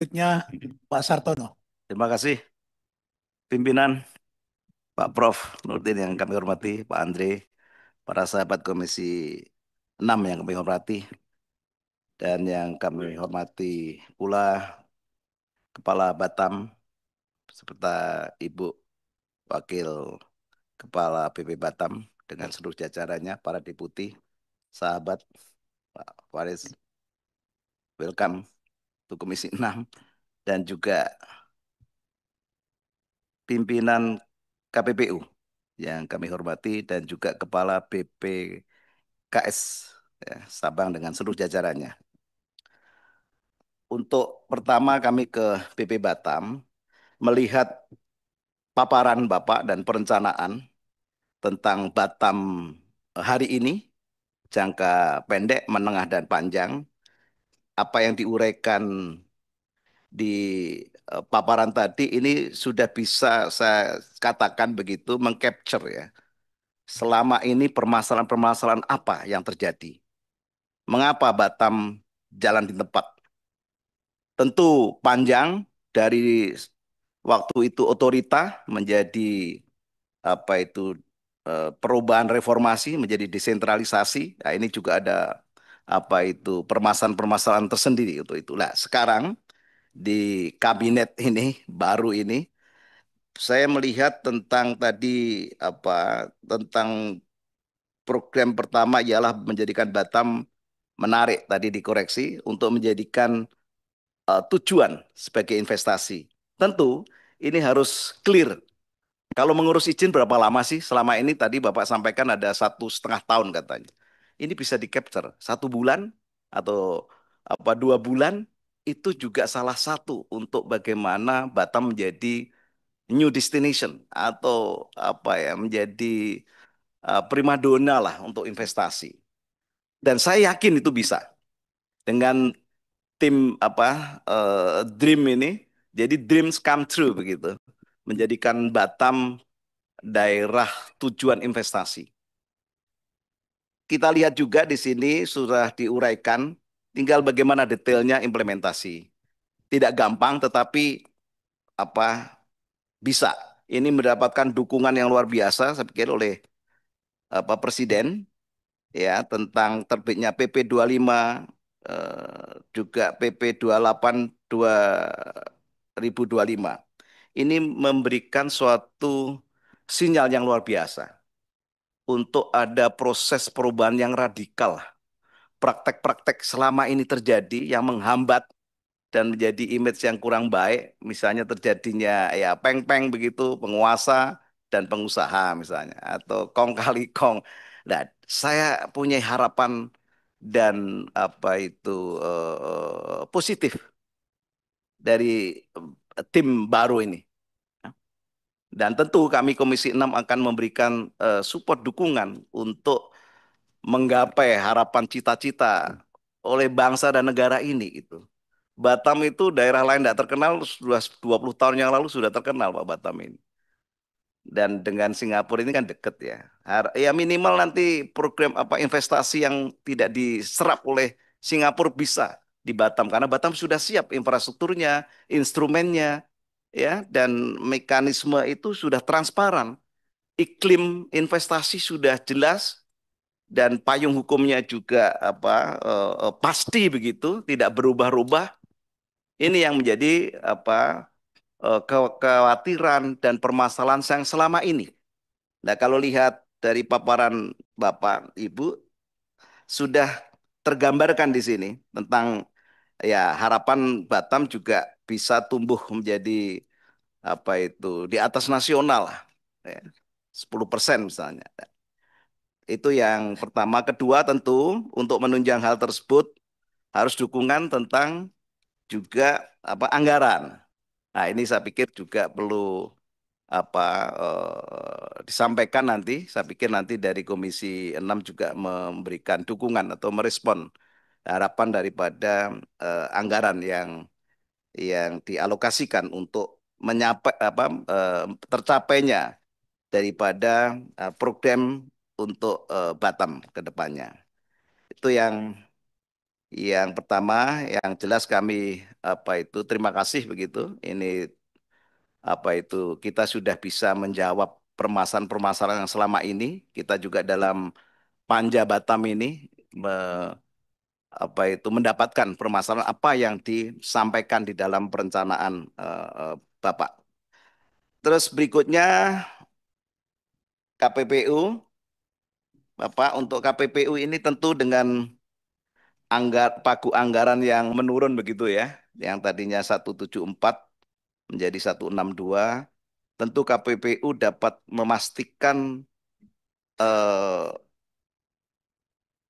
Berikutnya Pak Sartono. Terima kasih pimpinan Pak Prof. Nurdin yang kami hormati, Pak Andre, para sahabat Komisi 6 yang kami hormati, dan yang kami hormati pula Kepala Batam, serta Ibu Wakil Kepala BP Batam dengan seluruh jajarannya, para deputi, sahabat, Pak Faris, welcome to Komisi 6, dan juga pimpinan KPPU yang kami hormati, dan juga Kepala BPKS ya, Sabang dengan seluruh jajarannya. Untuk pertama kami ke BP Batam, melihat paparan Bapak dan perencanaan tentang Batam hari ini, jangka pendek, menengah, dan panjang, apa yang diuraikan di paparan tadi ini sudah bisa saya katakan begitu mengcapture ya. Selama ini permasalahan-permasalahan apa yang terjadi? Mengapa Batam jalan di tempat? Tentu panjang dari waktu itu otorita menjadi apa itu perubahan reformasi menjadi desentralisasi. Nah, ini juga ada apa itu permasalahan-permasalahan tersendiri untuk itu. Nah, sekarang di kabinet ini baru ini saya melihat tentang tadi apa tentang program pertama ialah menjadikan Batam menarik tadi dikoreksi untuk menjadikan tujuan sebagai investasi. Tentu ini harus clear. Kalau mengurus izin berapa lama sih? Selama ini tadi Bapak sampaikan ada 1,5 tahun katanya. Ini bisa di capture 1 bulan atau apa 2 bulan, itu juga salah satu untuk bagaimana Batam menjadi new destination atau apa ya menjadi primadona lah untuk investasi. Dan saya yakin itu bisa dengan tim apa Dream ini. Jadi dreams come true begitu. Menjadikan Batam daerah tujuan investasi. Kita lihat juga di sini sudah diuraikan, tinggal bagaimana detailnya implementasi. Tidak gampang, tetapi apa bisa. Ini mendapatkan dukungan yang luar biasa, saya pikir oleh apa Presiden ya tentang terbitnya PP 25 juga PP 28 2025. Ini memberikan suatu sinyal yang luar biasa untuk ada proses perubahan yang radikal. Praktek-praktek selama ini terjadi yang menghambat dan menjadi image yang kurang baik, misalnya terjadinya ya peng-peng begitu, penguasa dan pengusaha misalnya, atau kong kali kong. Nah, saya punya harapan dan apa itu positif dari tim baru ini. Dan tentu kami Komisi 6 akan memberikan support dukungan untuk menggapai harapan cita-cita oleh bangsa dan negara ini itu. Batam itu daerah lain tidak terkenal sudah 20 tahun yang lalu sudah terkenal Pak Batam ini. Dan dengan Singapura ini kan deket ya. Ya minimal nanti program apa investasi yang tidak diserap oleh Singapura bisa di Batam karena Batam sudah siap infrastrukturnya, instrumennya ya dan mekanisme itu sudah transparan. Iklim investasi sudah jelas dan payung hukumnya juga apa pasti begitu, tidak berubah-ubah. Ini yang menjadi apa kekhawatiran dan permasalahan yang selama ini. Nah, kalau lihat dari paparan Bapak Ibu sudah tergambarkan di sini tentang ya harapan Batam juga bisa tumbuh menjadi apa itu di atas nasional lah. Ya, 10% misalnya. Itu yang pertama. Kedua tentu untuk menunjang hal tersebut harus dukungan tentang juga apa anggaran. Nah, ini saya pikir juga perlu apa disampaikan nanti. Saya pikir nanti dari Komisi 6 juga memberikan dukungan atau merespon harapan daripada anggaran yang dialokasikan untuk tercapainya daripada program untuk Batam ke depannya. Itu yang Yang pertama, yang jelas kami terima kasih begitu. Ini kita sudah bisa menjawab permasalahan-permasalahan yang selama ini kita juga dalam Panja Batam ini mendapatkan permasalahan apa yang disampaikan di dalam perencanaan Bapak. Terus berikutnya KPPU, Bapak, untuk KPPU ini tentu dengan pagu anggaran yang menurun begitu ya, yang tadinya 174 menjadi 162, tentu KPPU dapat memastikan eh,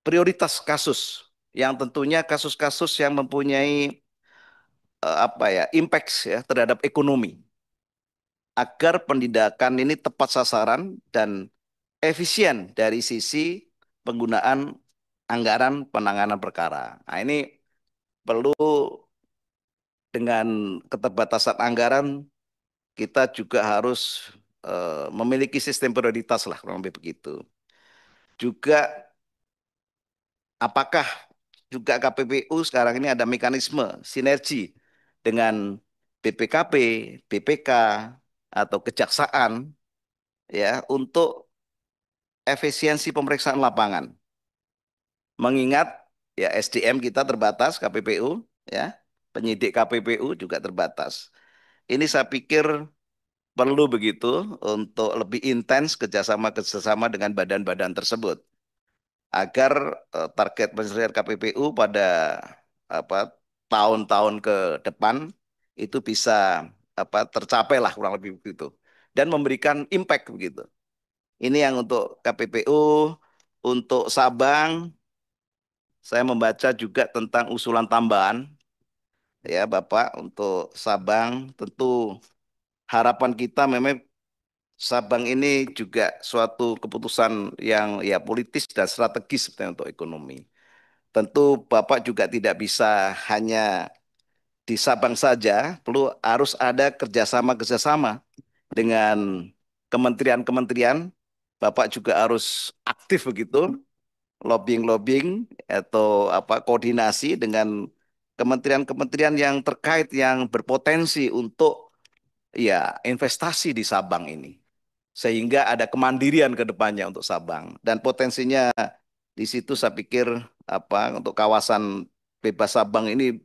prioritas kasus yang tentunya kasus-kasus yang mempunyai impact ya terhadap ekonomi agar penindakan ini tepat sasaran dan efisien dari sisi penggunaan anggaran penanganan perkara. Nah, ini perlu dengan keterbatasan anggaran kita juga harus memiliki sistem prioritas lah kurang lebih begitu. Juga apakah juga KPPU sekarang ini ada mekanisme sinergi dengan BPKP, BPK atau kejaksaan ya untuk efisiensi pemeriksaan lapangan. Mengingat ya SDM kita terbatas KPPU ya, penyidik KPPU juga terbatas. Ini saya pikir perlu begitu untuk lebih intens kerjasama dengan badan-badan tersebut agar target penyelesaian KPPU pada apa tahun-tahun ke depan itu bisa tercapai lah kurang lebih begitu dan memberikan impact begitu. Ini yang untuk KPPU. Untuk Sabang, saya membaca juga tentang usulan tambahan ya Bapak untuk Sabang. Tentu harapan kita memang Sabang ini juga suatu keputusan yang ya politis dan strategis sebenarnya untuk ekonomi. Tentu Bapak juga tidak bisa hanya di Sabang saja, perlu harus ada kerjasama-kerjasama dengan kementerian-kementerian. Bapak juga harus aktif begitu, lobbying-lobbying atau koordinasi dengan kementerian-kementerian yang terkait yang berpotensi untuk ya investasi di Sabang ini. Sehingga ada kemandirian ke depannya untuk Sabang dan potensinya di situ saya pikir untuk kawasan bebas Sabang ini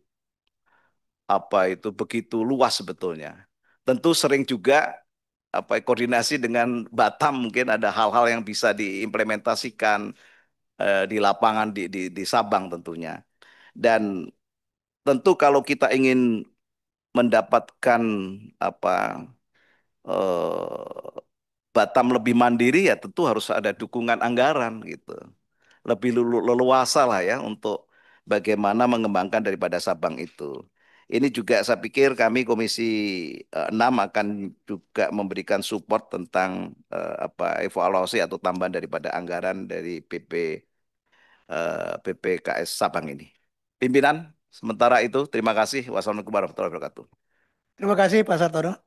begitu luas sebetulnya. Tentu sering juga koordinasi dengan Batam mungkin ada hal-hal yang bisa diimplementasikan di lapangan di Sabang tentunya. Dan tentu kalau kita ingin mendapatkan apa eh, Batam lebih mandiri ya tentu harus ada dukungan anggaran gitu. Lebih leluasa lah ya untuk bagaimana mengembangkan daripada Sabang itu. Ini juga saya pikir kami Komisi 6 akan juga memberikan support tentang evaluasi atau tambahan daripada anggaran dari BPKS Sabang ini. Pimpinan, sementara itu terima kasih. Wassalamualaikum warahmatullahi wabarakatuh. Terima kasih Pak Sartono.